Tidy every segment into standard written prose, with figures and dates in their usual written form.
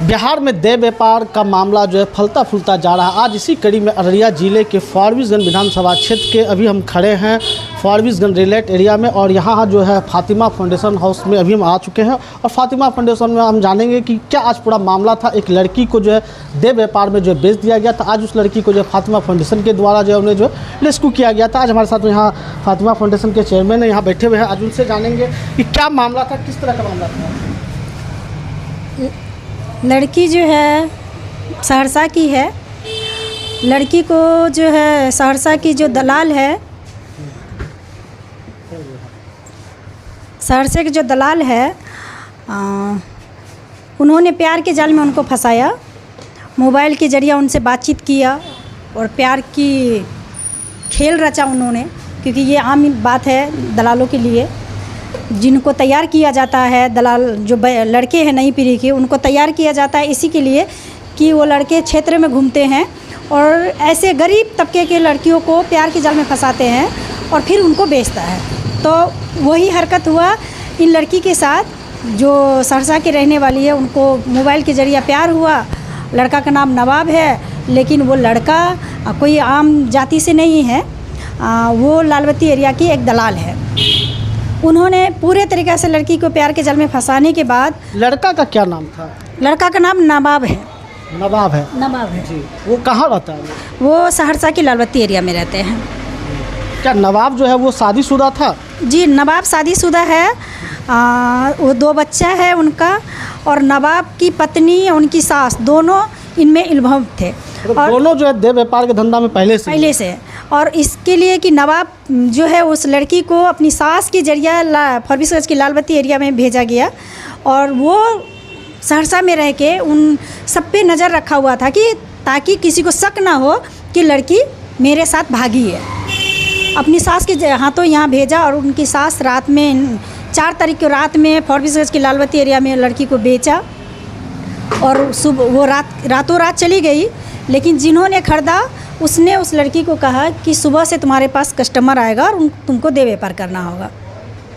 बिहार में देह व्यापार का मामला जो है फलता फूलता जा रहा है। आज इसी कड़ी में अररिया जिले के फारबिसगंज विधानसभा क्षेत्र के अभी हम खड़े हैं फारबिसगंज रिलेट एरिया में, और यहाँ जो है फातिमा फाउंडेशन हाउस में अभी हम आ चुके हैं। और फातिमा फाउंडेशन में हम जानेंगे कि क्या आज पूरा मामला था। एक लड़की को जो है देह व्यापार में जो है बेच दिया गया था। आज उस लड़की को जो है फातिमा फाउंडेशन के द्वारा जो है उन्हें जो है रेस्क्यू किया गया था। आज हमारे साथ में यहाँ फातिमा फाउंडेशन के चेयरमैन यहाँ बैठे हुए हैं। आज उनसे जानेंगे कि क्या मामला था, किस तरह का मामला था। लड़की जो है सहरसा की है। लड़की को जो है सहरसा की जो दलाल है, सहरसा के जो दलाल है उन्होंने प्यार के जाल में उनको फंसाया। मोबाइल के ज़रिए उनसे बातचीत किया और प्यार की खेल रचा उन्होंने, क्योंकि ये आम बात है दलालों के लिए। जिनको तैयार किया जाता है, दलाल जो लड़के हैं नई पीढ़ी के, उनको तैयार किया जाता है इसी के लिए कि वो लड़के क्षेत्र में घूमते हैं और ऐसे गरीब तबके के लड़कियों को प्यार के जाल में फंसाते हैं और फिर उनको बेचता है। तो वही हरकत हुआ इन लड़की के साथ, जो सहरसा की रहने वाली है। उनको मोबाइल के ज़रिए प्यार हुआ। लड़का का नाम नवाब है, लेकिन वो लड़का कोई आम जाति से नहीं है, वो लालबत्ती एरिया की एक दलाल है। उन्होंने पूरे तरीक़े से लड़की को प्यार के जाल में फंसाने के बाद। लड़का का क्या नाम था? लड़का का नाम नवाब है। नवाब है? नवाब है जी। वो कहाँ रहता है? वो सहरसा की लालबत्ती एरिया में रहते हैं। क्या नवाब जो है वो शादीशुदा था? जी, नवाब शादीशुदा है। वो 2 बच्चा है उनका, और नवाब की पत्नी और उनकी सास दोनों इनमें इन्वॉल्व थे। और दोनों जो है देह व्यापार के धंधा में पहले से। और इसके लिए कि नवाब जो है उस लड़की को अपनी सास के जरिए फारबिसगंज की लालबत्ती एरिया में भेजा गया, और वो सहरसा में रह के उन सब पे नज़र रखा हुआ था कि ताकि किसी को शक ना हो कि लड़की मेरे साथ भागी है। अपनी सास के हाथों यहाँ भेजा, और उनकी सास रात में 4 तारीख को रात में फारबिसगंज की लालबत्ती एरिया में लड़की को बेचा, और सुबह वो रातों रात चली गई। लेकिन जिन्होंने खरीदा उसने उस लड़की को कहा कि सुबह से तुम्हारे पास कस्टमर आएगा और तुमको देह व्यापार करना होगा।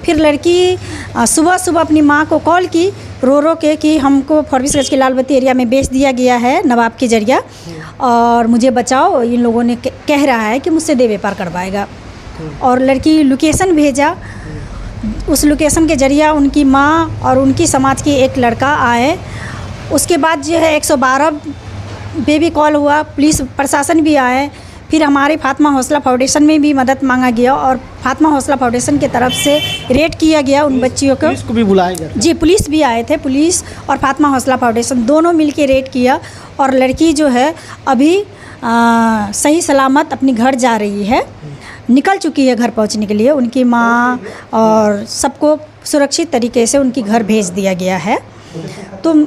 फिर लड़की सुबह अपनी माँ को कॉल की रो के कि हमको फारबिसगंज की लालबत्ती एरिया में बेच दिया गया है नवाब के जरिए, और मुझे बचाओ, इन लोगों ने कह रहा है कि मुझसे देह व्यापार करवाएगा। और लड़की लोकेशन भेजा। उस लोकेशन के जरिए उनकी माँ और उनकी समाज की एक लड़का आए। उसके बाद जो है 112 पे भी कॉल हुआ, पुलिस प्रशासन भी आए। फिर हमारे फातिमा हौसला फाउंडेशन में भी मदद मांगा गया, और फातिमा हौसला फाउंडेशन की तरफ से रेड किया गया उन बच्चियों को। पुलिस को भी बुलाया गया? जी, पुलिस भी आए थे। पुलिस और फातिमा हौसला फाउंडेशन दोनों मिलकर रेड किया, और लड़की जो है अभी सही सलामत अपनी घर जा रही है। निकल चुकी है घर पहुंचने के लिए। उनकी माँ और सबको सुरक्षित तरीके से उनकी घर भेज दिया गया है। तो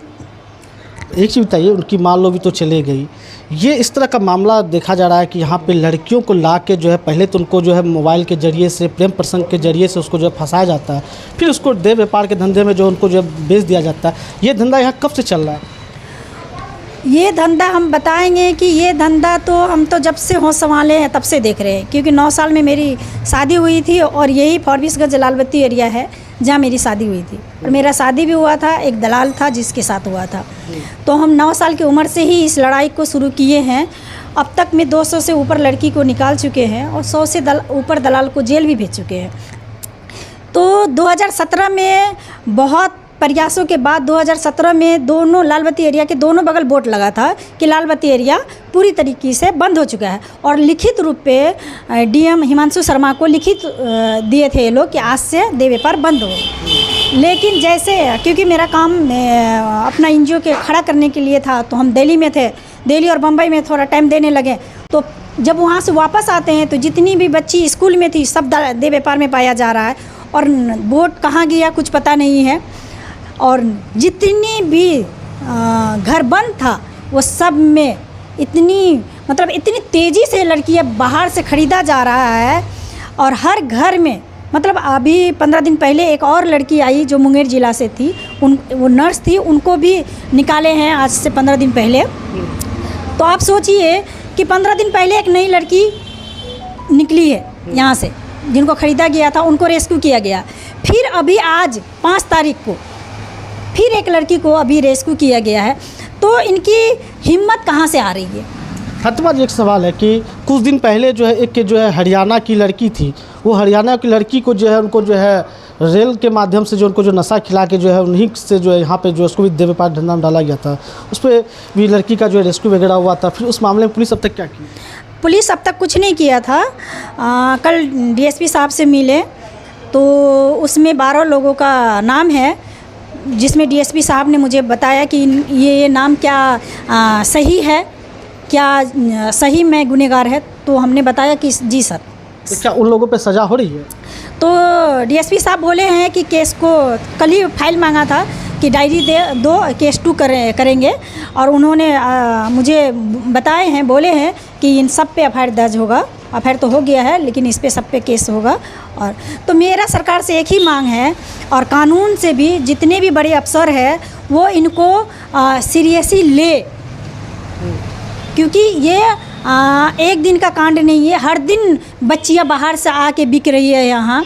एक चीज़ बताइए, उनकी मान लो भी तो चले गई, ये इस तरह का मामला देखा जा रहा है कि यहाँ पे लड़कियों को ला के जो है पहले तो उनको जो है मोबाइल के ज़रिए से, प्रेम प्रसंग के ज़रिए से उसको जो है फंसाया जाता है, फिर उसको देह व्यापार के धंधे में जो उनको जो है बेच दिया जाता है। ये धंधा यहाँ कब से चल रहा है? ये धंधा हम बताएंगे कि ये धंधा तो हम तो जब से होश संभाले हैं तब से देख रहे हैं, क्योंकि 9 साल में मेरी शादी हुई थी, और यही फारबिसगंज लालबत्ती एरिया है जहाँ मेरी शादी हुई थी। और मेरा शादी भी हुआ था, एक दलाल था जिसके साथ हुआ था। तो हम 9 साल की उम्र से ही इस लड़ाई को शुरू किए हैं। अब तक में 200 से ऊपर लड़की को निकाल चुके हैं, और 100 से ऊपर दलाल को जेल भी भेज चुके हैं। तो 2017 में बहुत प्रयासों के बाद 2017 में दोनों लालबत्ती एरिया के दोनों बगल बोर्ड लगा था कि लालबत्ती एरिया पूरी तरीके से बंद हो चुका है, और लिखित रूप पे डीएम हिमांशु शर्मा को लिखित दिए थे ये लोग कि आज से देह व्यापार बंद हो। लेकिन जैसे क्योंकि मेरा काम अपना एनजीओ के खड़ा करने के लिए था, तो हम दिल्ली में थे, दिल्ली और बम्बई में थोड़ा टाइम देने लगे। तो जब वहाँ से वापस आते हैं तो जितनी भी बच्ची स्कूल में थी सब देह व्यापार में पाया जा रहा है, और बोर्ड कहाँ गया कुछ पता नहीं है। और जितनी भी घर बंद था वो सब में इतनी तेज़ी से लड़कियां बाहर से ख़रीदा जा रहा है, और हर घर में अभी 15 दिन पहले एक और लड़की आई जो मुंगेर ज़िला से थी, वो नर्स थी, उनको भी निकाले हैं आज से 15 दिन पहले। तो आप सोचिए कि 15 दिन पहले एक नई लड़की निकली है यहाँ से, जिनको ख़रीदा गया था उनको रेस्क्यू किया गया। फिर अभी आज 5 तारीख को फिर एक लड़की को अभी रेस्क्यू किया गया है। तो इनकी हिम्मत कहाँ से आ रही है? फातिमा जी, एक सवाल है कि कुछ दिन पहले जो है एक जो है हरियाणा की लड़की थी, वो हरियाणा की लड़की को जो है उनको जो है रेल के माध्यम से जो उनको जो नशा खिला के जो है उन्हीं से जो है यहाँ पे जो उसको भी देह व्यापार धंधा में डाला गया था, उस पर भी लड़की का जो है रेस्क्यू वगैरह हुआ था। फिर उस मामले में पुलिस अब तक क्या की? पुलिस अब तक कुछ नहीं किया था। कल डीएसपी साहब से मिले तो उसमें 12 लोगों का नाम है, जिसमें डीएसपी साहब ने मुझे बताया कि ये नाम क्या सही है, क्या सही में गुनहगार है? तो हमने बताया कि जी सर। तो क्या उन लोगों पे सज़ा हो रही है? तो डीएसपी साहब बोले हैं कि केस को कल ही फाइल मांगा था कि डायरी दे दो, केस 2 करेंगे, और उन्होंने मुझे बताए हैं, बोले हैं कि इन सब पे एफआईआर दर्ज होगा। एफआईआर तो हो गया है, लेकिन इस पे सब पे केस होगा। और तो मेरा सरकार से एक ही मांग है, और कानून से भी जितने भी बड़े अफसर हैं वो इनको सीरियसली ले, क्योंकि ये एक दिन का कांड नहीं है। हर दिन बच्चियां बाहर से आके बिक रही है यहाँ,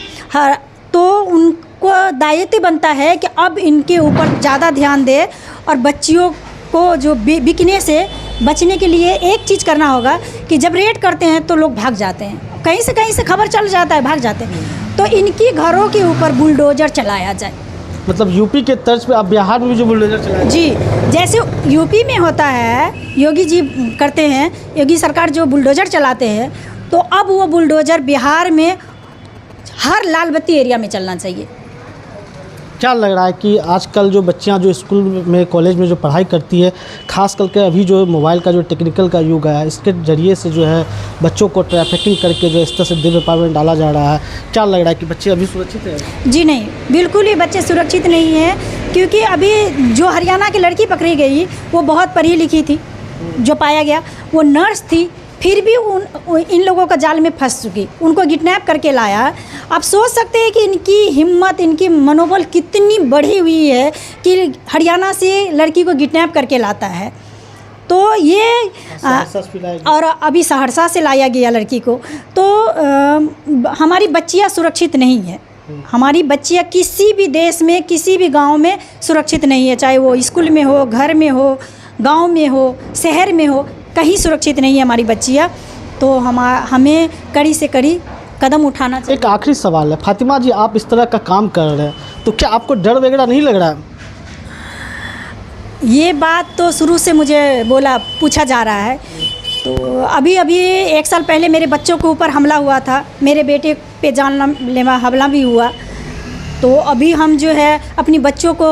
तो उनको दायित्व बनता है कि अब इनके ऊपर ज़्यादा ध्यान दे, और बच्चियों को जो बिकने से बचने के लिए एक चीज़ करना होगा कि जब रेड करते हैं तो लोग भाग जाते हैं, कहीं से खबर चल जाता है, भाग जाते हैं। तो इनकी घरों के ऊपर बुलडोजर चलाया जाए। मतलब यूपी के तर्ज पे अब बिहार में भी जो बुलडोजर चलाया जी, जैसे यूपी में होता है, योगी जी करते हैं, योगी सरकार जो बुलडोजर चलाते हैं, तो अब वो बुलडोजर बिहार में हर लाल बत्ती एरिया में चलना चाहिए। क्या लग रहा है कि आजकल जो बच्चियां जो स्कूल में कॉलेज में जो पढ़ाई करती है, खास करके अभी जो मोबाइल का जो टेक्निकल का युग आया है, इसके ज़रिए से जो है बच्चों को ट्रैफिकिंग करके जो इस तरह से देह व्यापार में डाला जा रहा है, क्या लग रहा है कि बच्चे अभी सुरक्षित हैं? जी नहीं, बिल्कुल ही बच्चे सुरक्षित नहीं हैं, क्योंकि अभी जो हरियाणा की लड़की पकड़ी गई वो बहुत पढ़ी लिखी थी, जो पाया गया वो नर्स थी, फिर भी इन लोगों का जाल में फंस चुकी, उनको किडनैप करके लाया। आप सोच सकते हैं कि इनकी हिम्मत, इनकी मनोबल कितनी बढ़ी हुई है कि हरियाणा से लड़की को किडनैप करके लाता है। तो ये और अभी सहरसा से लाया गया लड़की को। तो हमारी बच्चियां सुरक्षित नहीं है, हमारी बच्चियां किसी भी देश में, किसी भी गांव में सुरक्षित नहीं है, चाहे वो स्कूल में हो, घर में हो, गांव में हो, शहर में हो, कहीं सुरक्षित नहीं है हमारी बच्चियां। तो हमें कड़ी से कड़ी कदम उठाना चाहिए। एक आखिरी सवाल है, फातिमा जी, आप इस तरह का काम कर रहे हैं तो क्या आपको डर वगैरह नहीं लग रहा है? ये बात तो शुरू से मुझे पूछा जा रहा है। तो अभी 1 साल पहले मेरे बच्चों के ऊपर हमला हुआ था, मेरे बेटे पे जानलेवा हमला भी हुआ। तो अभी हम जो है अपनी बच्चों को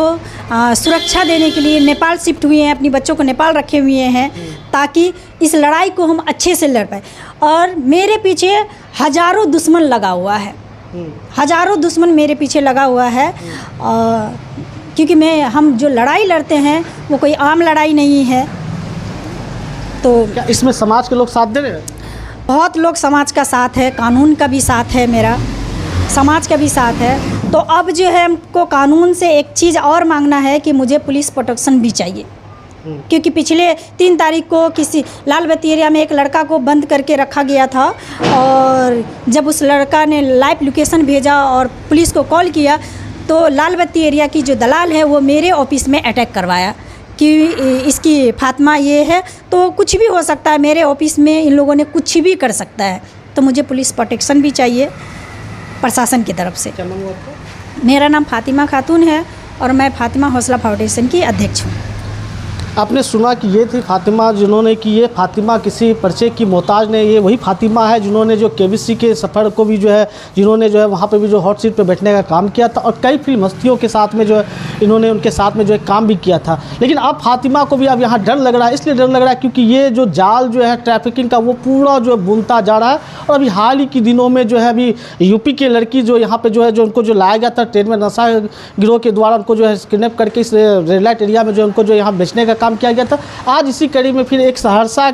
सुरक्षा देने के लिए नेपाल शिफ्ट हुए हैं, अपनी बच्चों को नेपाल रखे हुए हैं, ताकि इस लड़ाई को हम अच्छे से लड़ पाए। और मेरे पीछे हज़ारों दुश्मन लगा हुआ है, हज़ारों दुश्मन मेरे पीछे लगा हुआ है, क्योंकि हम जो लड़ाई लड़ते हैं वो कोई आम लड़ाई नहीं है। तो क्या इसमें समाज के लोग साथ दे रहे हैं? बहुत लोग समाज का साथ है, कानून का भी साथ है, मेरा समाज का भी साथ है। तो अब जो है हमको कानून से एक चीज़ और मांगना है कि मुझे पुलिस प्रोटेक्शन भी चाहिए, क्योंकि पिछले 3 तारीख को किसी लाल बत्ती एरिया में एक लड़का को बंद करके रखा गया था, और जब उस लड़का ने लाइव लोकेशन भेजा और पुलिस को कॉल किया, तो लाल बत्ती एरिया की जो दलाल है वो मेरे ऑफिस में अटैक करवाया कि इसकी फातिमा ये है। तो कुछ भी हो सकता है, मेरे ऑफिस में इन लोगों ने कुछ भी कर सकता है। तो मुझे पुलिस प्रोटेक्शन भी चाहिए प्रशासन की तरफ से। क्या नाम है आपका? मेरा नाम फातिमा खातून है और मैं फातिमा हौसला फाउंडेशन की अध्यक्ष हूँ। आपने सुना कि ये थी फातिमा, जिन्होंने कि ये फातिमा किसी परिचय की मोहताज नहीं, ये वही फातिमा है जिन्होंने जो केबीसी के सफ़र को भी जो है, जिन्होंने जो है वहाँ पे भी जो हॉट सीट पे बैठने का काम किया था, और कई फिल्म हस्तियों के साथ में जो है इन्होंने उनके साथ में जो है काम भी किया था। लेकिन अब फातिमा को भी अब यहाँ डर लग रहा है, इसलिए डर लग रहा है क्योंकि ये जो जाल जो है ट्रैफिकिंग का वो पूरा जो है बुनता जा रहा है। और अभी हाल ही के दिनों में जो है अभी यूपी की लड़की जो यहाँ पर जो है, जो उनको जो लाया गया था ट्रेन में, नशा गिरोह के द्वारा उनको जो है किडनैप करके इस रेड लाइट एरिया में जो उनको जो यहाँ बेचने का काम किया गया था। आज इसी कड़ी में फिर एक सहरसा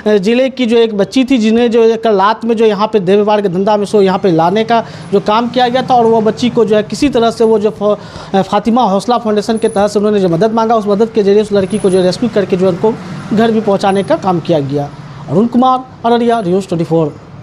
ज़िले की जो एक बच्ची थी, जिन्हें जो कल रात में जो यहाँ पे देह व्यापार के धंधा में सो यहाँ पे लाने का जो काम किया गया था, और वो बच्ची को जो है किसी तरह से वो जो फातिमा हौसला फाउंडेशन के तहत से उन्होंने जो मदद मांगा, उस मदद के जरिए उस लड़की को जो रेस्क्यू करके जो उनको घर भी पहुँचाने का काम किया गया। अरुण कुमार, अररिया, न्यूज़ 24।